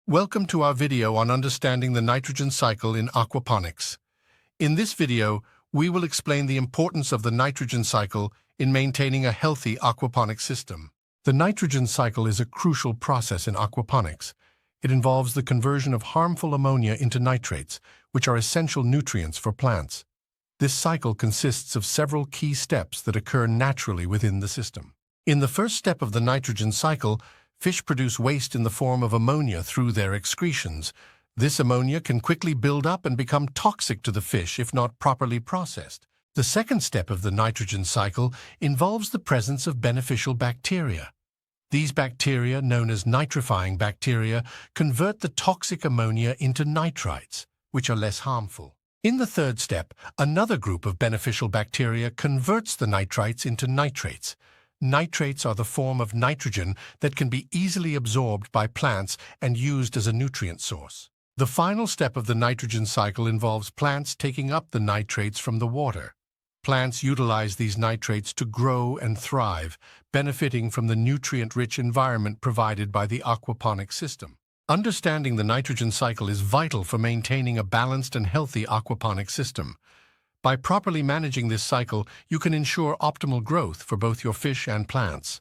Welcome to our video on understanding the nitrogen cycle in aquaponics. In this video, we will explain the importance of the nitrogen cycle in maintaining a healthy aquaponic system. The nitrogen cycle is a crucial process in aquaponics. It involves the conversion of harmful ammonia into nitrates, which are essential nutrients for plants. This cycle consists of several key steps that occur naturally within the system. In the first step of the nitrogen cycle, fish produce waste in the form of ammonia through their excretions. This ammonia can quickly build up and become toxic to the fish if not properly processed. The second step of the nitrogen cycle involves the presence of beneficial bacteria. These bacteria, known as nitrifying bacteria, convert the toxic ammonia into nitrites, which are less harmful. In the third step, another group of beneficial bacteria converts the nitrites into nitrates. Nitrates are the form of nitrogen that can be easily absorbed by plants and used as a nutrient source. The final step of the nitrogen cycle involves plants taking up the nitrates from the water. Plants utilize these nitrates to grow and thrive, benefiting from the nutrient-rich environment provided by the aquaponic system. Understanding the nitrogen cycle is vital for maintaining a balanced and healthy aquaponic system. By properly managing this cycle, you can ensure optimal growth for both your fish and plants.